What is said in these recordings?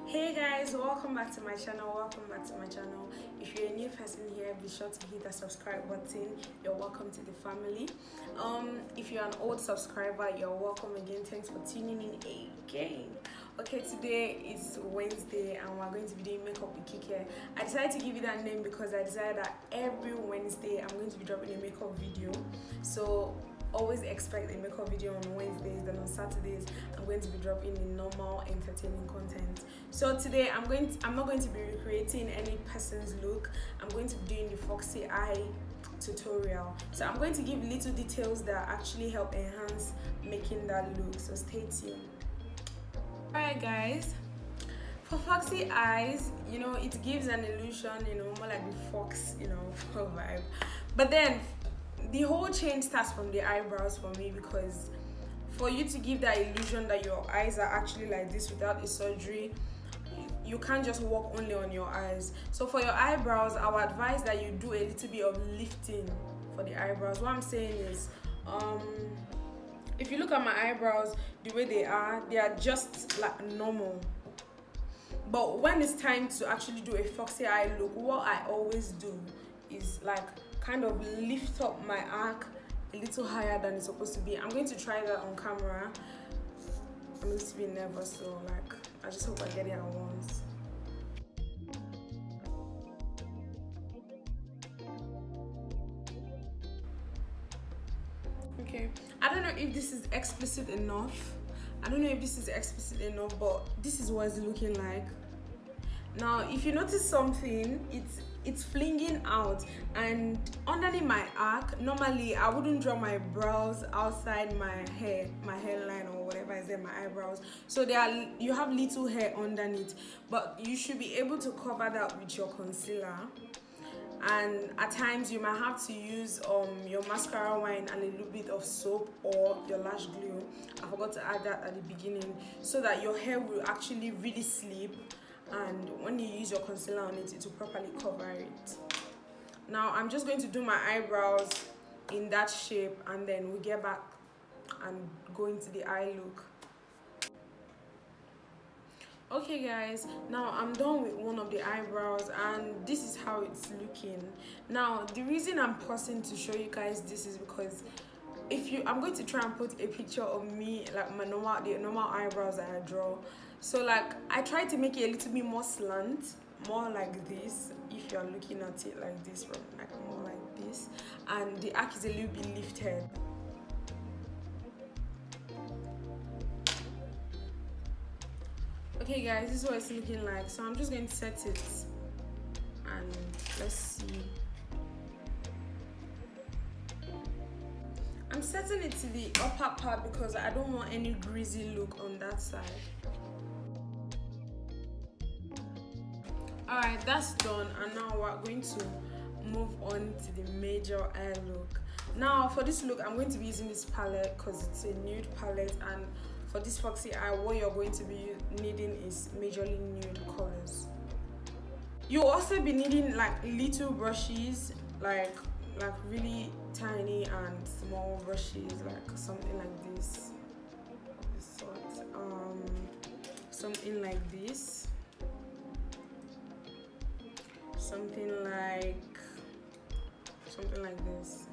Hey guys, welcome back to my channel. If you're a new person here, be sure to hit the subscribe button. You're welcome to the family. If you're an old subscriber, you're welcome again. Thanks for tuning in again. Okay, today is Wednesday and we're going to be doing makeup with Kike. I decided to give it that name because I decided that every Wednesday I'm going to be dropping a makeup video. So always expect a makeup video on Wednesdays, then on Saturdays I'm going to be dropping a normal entertaining content. So today I'm not going to be recreating any person's look. I'm going to be doing the FOXY eye tutorial. So I'm going to give little details that actually help enhance making that look, so stay tuned. Alright guys, for FOXY eyes, it gives an illusion, more like the fox, vibe. But then the whole change starts from the eyebrows for me, because for you to give that illusion that your eyes are actually like this without a surgery, you can't just work only on your eyes. So for your eyebrows, I would advise that you do a little bit of lifting for the eyebrows. What I'm saying is, if you look at my eyebrows the way they are just like normal. But when it's time to actually do a FOXY eye look, what I always do is like kind of lift up my arc a little higher than it's supposed to be. I'm going to try that on camera. I'm a little bit nervous, so I just hope I get it at once. Okay, I don't know if this is explicit enough. But this is what it's looking like. Now, if you notice something, it's flinging out, and underneath my arc, normally I wouldn't draw my brows outside my hairline or whatever is there, my eyebrows. So you have little hair underneath, but you should be able to cover that with your concealer. And at times you might have to use your mascara wine and a little bit of soap or your lash glue. I forgot to add that at the beginning, so that your hair will actually really sleep, and when you use your concealer on it, it will properly cover it. Now I'm just going to do my eyebrows in that shape, and then we'll get back and go into the eye look. Okay guys, now I'm done with one of the eyebrows and this is how it's looking. Now the reason I'm pausing to show you guys this is because I'm going to try and put a picture of me, like the normal eyebrows that I draw. So I try to make it a little bit more slant, more like this, if you're looking at it like this, from more like this, and the arc is a little bit lifted. Okay guys, this is what it's looking like. So I'm just going to set it and let's see. I'm setting it to the upper part because I don't want any greasy look on that side. Alright, that's done, and now we're going to move on to the major eye look. Now for this look, I'm going to be using this palette because it's a nude palette, and for this FOXY eye, what you're going to be needing is majorly nude colors. You'll also be needing little brushes, like really tiny and small brushes, like something like this. Something like this. Something like this.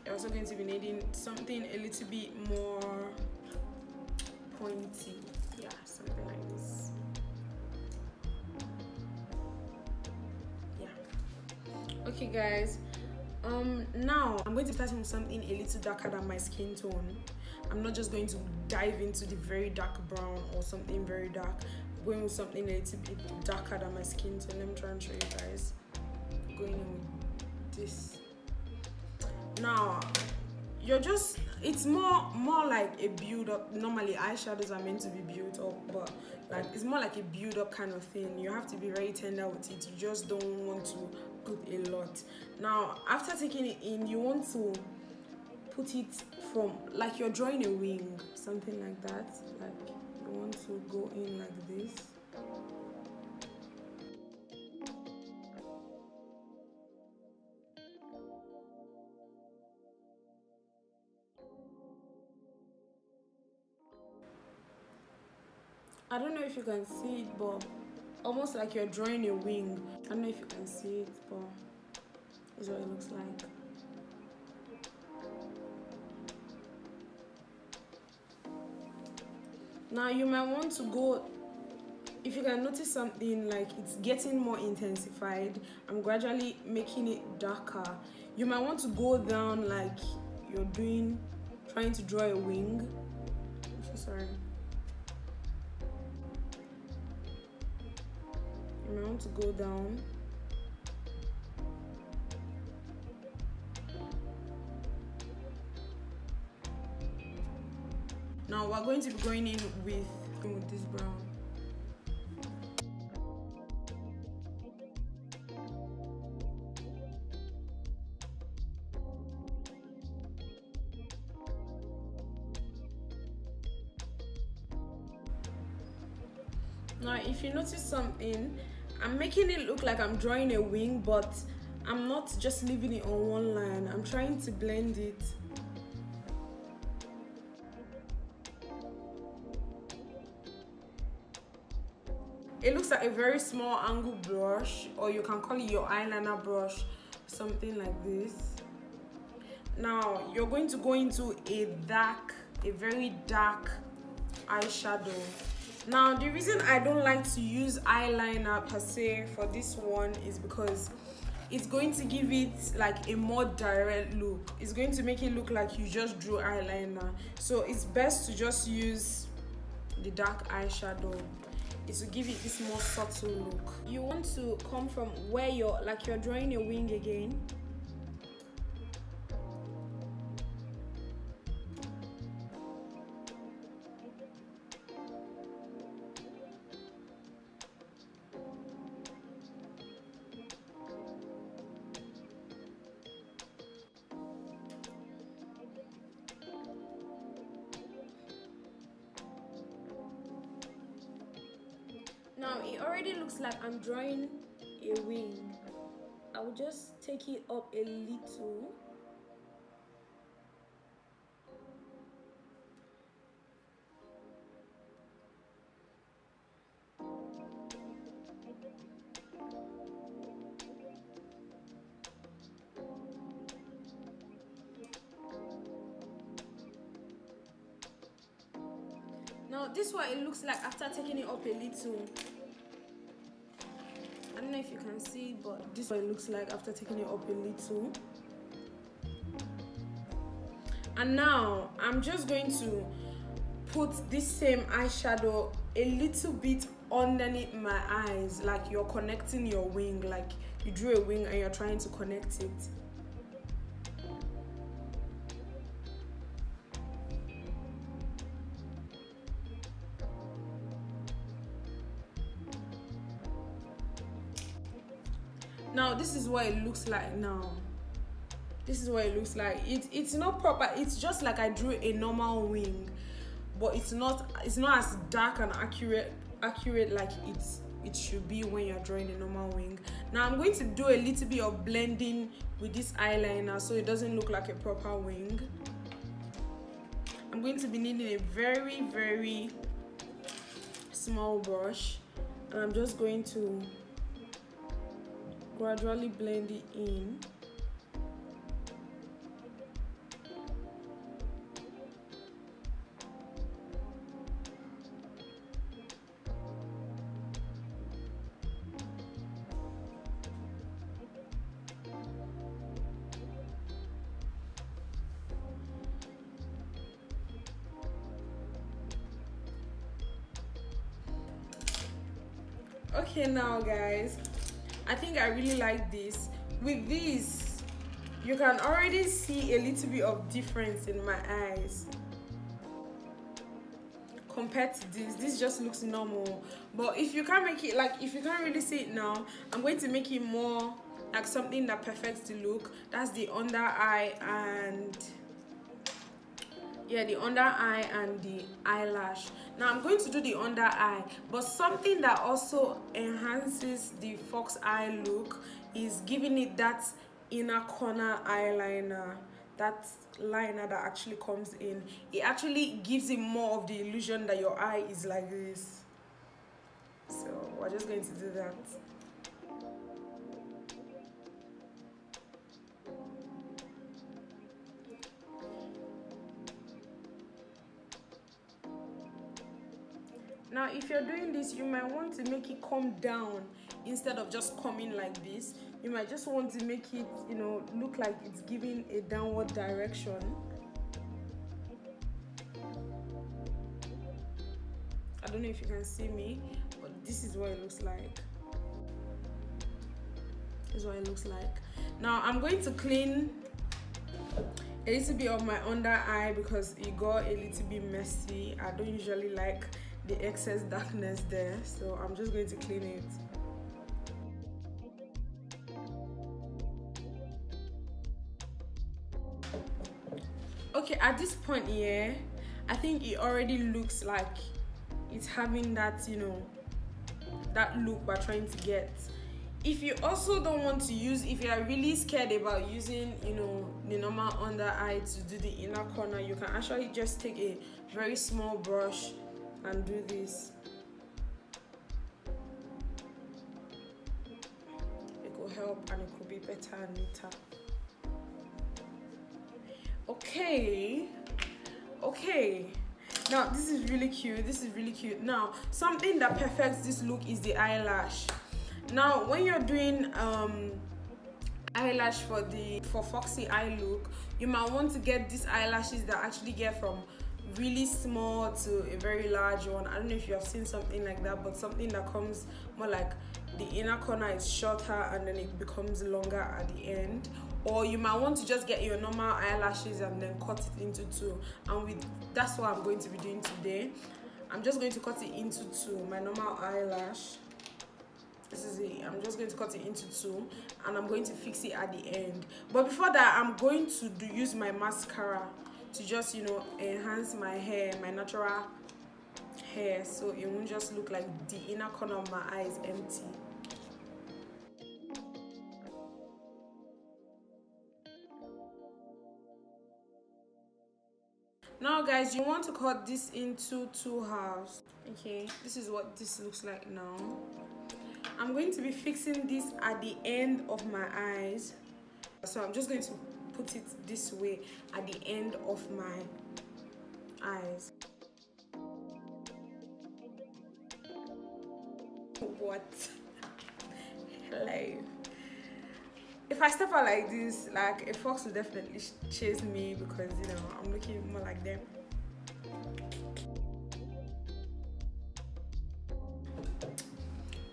You're also going to be needing something a little bit more pointy. Yeah, something like this. Yeah. Okay guys, now I'm going to start with something a little darker than my skin tone. I'm not just going to dive into the very dark brown or something very dark. I'm going with something a little bit darker than my skin tone. Let me try and show you guys. Going in with this. Now it's more like a build up. Normally eyeshadows are meant to be built up, but it's more like a build up kind of thing. You have to be very tender with it. You just don't want to put a lot. Now after taking it in, you want to put it from like you're drawing a wing, something like that. Like you want to go in like this. I don't know if you can see it, but almost like you're drawing a wing. I don't know if you can see it, but this is what it looks like. Now you might want to go, if you can notice something, like it's getting more intensified. I'm gradually making it darker. You might want to go down like you're trying to draw a wing. I'm so sorry. You might want to go down. Now we're going to be going in with this brown. Now if you notice something, I'm making it look like I'm drawing a wing, but I'm not just leaving it on one line. I'm trying to blend it. It looks like a very small angle brush, or you can call it your eyeliner brush, something like this. Now you're going to go into a very dark eyeshadow. Now the reason I don't like to use eyeliner per se for this one is because it's going to give it like a more direct look. It's going to make it look like you just drew eyeliner. So it's best to just use the dark eyeshadow. It will give it this more subtle look. You want to come from where you're drawing a wing again. Now it already looks like I'm drawing a wing. I will just take it up a little. Now this is what it looks like after taking it up a little. I don't know if you can see, but this is what it looks like after taking it up a little. And now I'm just going to put this same eyeshadow a little bit underneath my eyes, like you're connecting your wing, like you drew a wing and you're trying to connect it. Now this is what it looks like now. This is what it looks like. It's not proper. It's just like I drew a normal wing, but it's not as dark and accurate like it should be when you're drawing a normal wing. Now I'm going to do a little bit of blending with this eyeliner so it doesn't look like a proper wing. I'm going to be needing a very, very small brush, and I'm just going to gradually blend it in. Okay, now guys, I think I really like this. With this, you can already see a little bit of difference in my eyes compared to this just looks normal. But if you can't make it, like if you can't really see it now, I'm going to make it more like something that perfects the look. That's the under eye and the under eye and the eyelash. Now I'm going to do the under eye, but something that also enhances the fox eye look is giving it that inner corner eyeliner, that liner that actually comes in. It actually gives it more of the illusion that your eye is like this. we're just going to do that. Now if you're doing this, you might want to make it come down instead of just coming like this. You might just want to make it, you know, look like it's giving a downward direction. I don't know if you can see me, but this is what it looks like. This is what it looks like. Now I'm going to clean a little bit of my under eye because it got a little bit messy. I don't usually like the excess darkness there, so I'm just going to clean it. Okay, at this point here, I think it already looks like it's having that, you know, that look we're trying to get. If you also don't want to use, if you are really scared about using, you know, the normal under eye to do the inner corner, you can actually just take a very small brush and do this. It will help and it could be better and neater. Okay, now this is really cute. Now something that perfects this look is the eyelash. Now when you're doing eyelash for FOXY eye look, you might want to get these eyelashes that actually get from really small to a very large one. I don't know if you have seen something like that, but something that comes more like the inner corner is shorter and then it becomes longer at the end. Or you might want to just get your normal eyelashes and then cut it into two, and that's what I'm going to be doing today. I'm just going to cut it into two. My normal eyelash, this is it. I'm just going to cut it into two and I'm going to fix it at the end. But before that, I'm going to use my mascara to just, you know, enhance my hair, my natural hair, so it won't just look like the inner corner of my eye is empty. Now guys, you want to cut this into two halves. Okay, this is what this looks like now. I'm going to be fixing this at the end of my eyes, so I'm just going to put it this way at the end of my eyes. What? Like, if I step out like this, like a fox will definitely chase me because, you know, I'm looking more like them.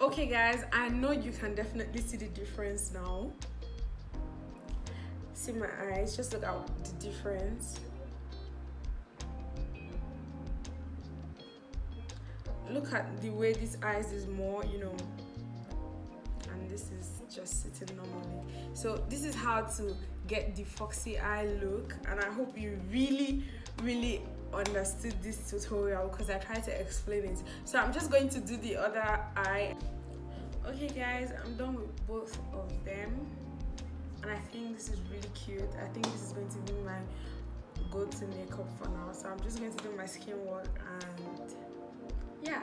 Okay guys, I know you can definitely see the difference now. See my eyes, just look at the difference. Look at the way this eyes is more, you know, and this is just sitting normally. So this is how to get the FOXY eye look, and I hope you really understood this tutorial because I tried to explain it. So I'm just going to do the other eye. Okay guys, I'm done with both of them and I think this is really cute. I think this is going to be my go-to makeup for now. So I'm just going to do my skin work and yeah.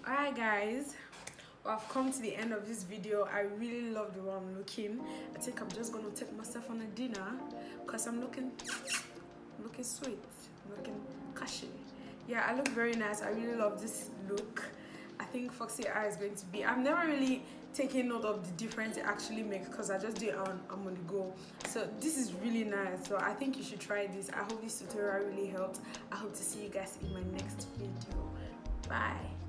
Alright guys, I've come to the end of this video. I really love the way I'm looking. I think I'm just gonna take myself on a dinner because I'm looking sweet, looking cashy. Yeah, I look very nice. I really love this look. I think Foxy eye is going to be, I've never really taken note of the difference it actually makes because I just do it on the go. So this is really nice. So I think you should try this. I hope this tutorial really helped. I hope to see you guys in my next video. Bye.